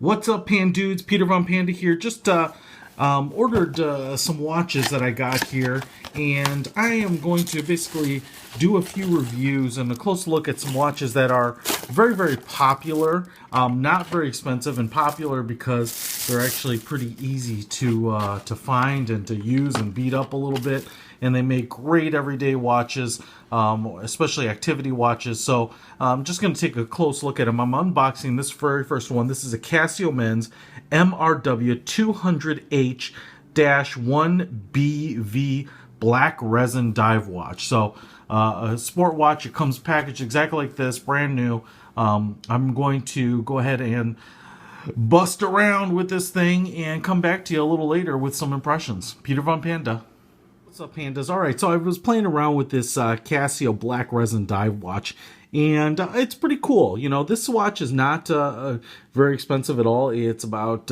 What's up, Pan Dudes? Peter Von Panda here. Just ordered some watches that I got here, and I am going to basically do a few reviews and a close look at some watches that are very, very popular, not very expensive, and popular because they're actually pretty easy to find and to use and beat up a little bit. And they make great everyday watches, especially activity watches. So I'm just going to take a close look at them. I'm unboxing this very first one. This is a Casio men's MRW200H-1BCT black resin dive watch. So a sport watch. It comes packaged exactly like this, brand new. I'm going to go ahead and bust around with this thing and come back to you a little later with some impressions. Peter Von Panda. What's up, Pandas? Alright, so I was playing around with this Casio black resin dive watch, and it's pretty cool. You know, this watch is not very expensive at all. It's about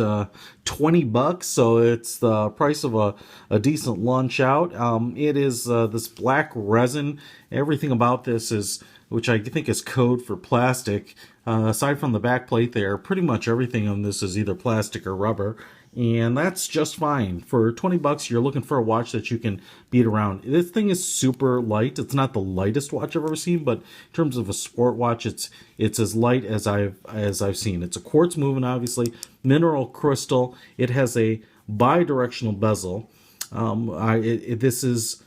20 bucks, so it's the price of a decent lunch out. It is this black resin. Everything about this is, which I think is code for plastic. Aside from the back plate there, pretty much everything on this is either plastic or rubber. And that's just fine. For 20 bucks, you're looking for a watch that you can beat around. This thing is super light. It's not the lightest watch I've ever seen, but in terms of a sport watch, it's as light as I've seen. It's a quartz movement, obviously, mineral crystal. It has a bi-directional bezel. This is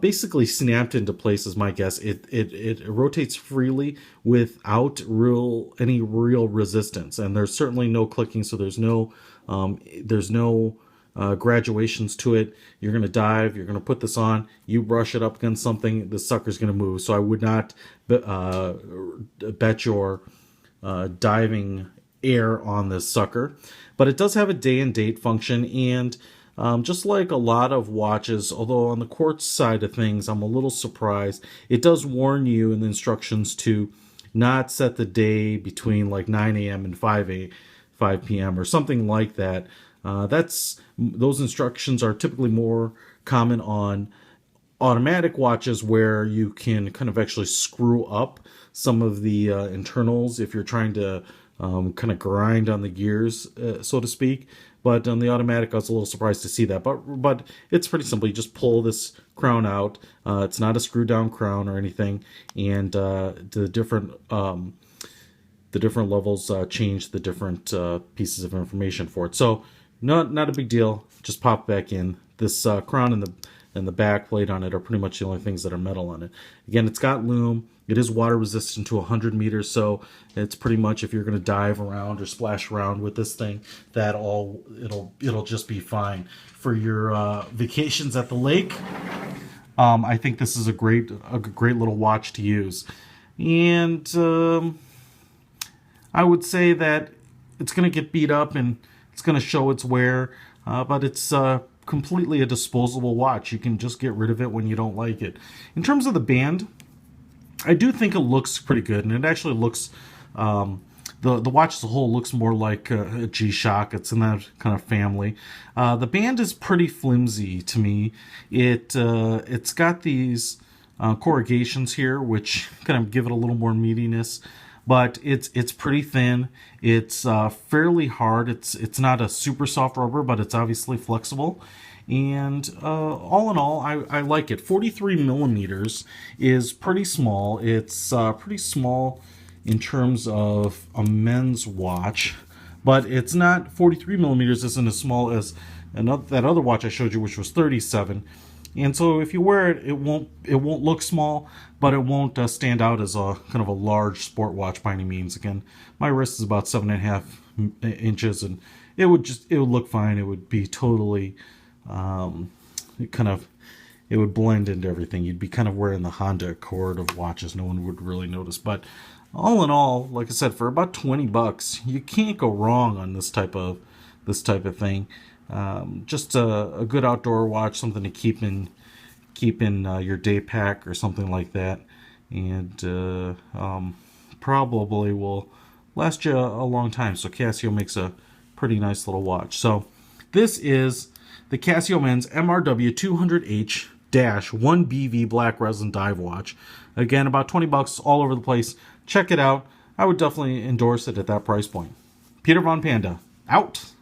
basically snapped into place, is my guess. It rotates freely without any real resistance, and there's certainly no clicking, so there's no graduations to it. You're going to dive, you're going to put this on, you brush it up against something, the sucker's going to move. So I would not bet your diving air on this sucker. But it does have a day and date function, and just like a lot of watches, although on the quartz side of things, I'm a little surprised. It does warn you in the instructions to not set the day between like 9 a.m. and 5 p.m. or something like that. Those instructions are typically more common on automatic watches, where you can kind of actually screw up some of the internals if you're trying to kind of grind on the gears, so to speak. But on the automatic, I was a little surprised to see that. But it's pretty simple. You just pull this crown out. It's not a screw down crown or anything, and the different levels change the different pieces of information for it. So not a big deal. Just pop back in. This crown and the back plate on it are pretty much the only things that are metal on it. Again, it's got loom. It is water resistant to 100 meters, so it's pretty much, if you're going to dive around or splash around with this thing, it'll just be fine for your vacations at the lake. I think this is a great little watch to use, and I would say that it's going to get beat up and it's going to show its wear, but it's completely a disposable watch. You can just get rid of it when you don't like it. In terms of the band, I do think it looks pretty good, and it actually looks, the watch as a whole looks more like a G-Shock. It's in that kind of family. The band is pretty flimsy to me. It's got these corrugations here, which kind of give it a little more meatiness, but it's pretty thin. It's fairly hard. It's not a super soft rubber, but it's obviously flexible. And all in all, I like it. 43 millimeters is pretty small. It's pretty small in terms of a men's watch, but it's not, 43 millimeters isn't as small as that other watch I showed you, which was 37. And so if you wear it, it won't look small, but it won't stand out as a kind of a large sport watch by any means. Again, my wrist is about 7.5 inches, and it would look fine. It would be totally it would blend into everything. You'd be kind of wearing the Honda Accord of watches. No one would really notice. But all in all, like I said, for about 20 bucks, you can't go wrong on this type of thing. Just a good outdoor watch, something to keep in your day pack or something like that, and probably will last you a long time. So Casio makes a pretty nice little watch. So this is the Casio men's MRW200H-1BCT black resin dive watch. Again, about 20 bucks all over the place. Check it out. I would definitely endorse it at that price point. Peter Von Panda, out.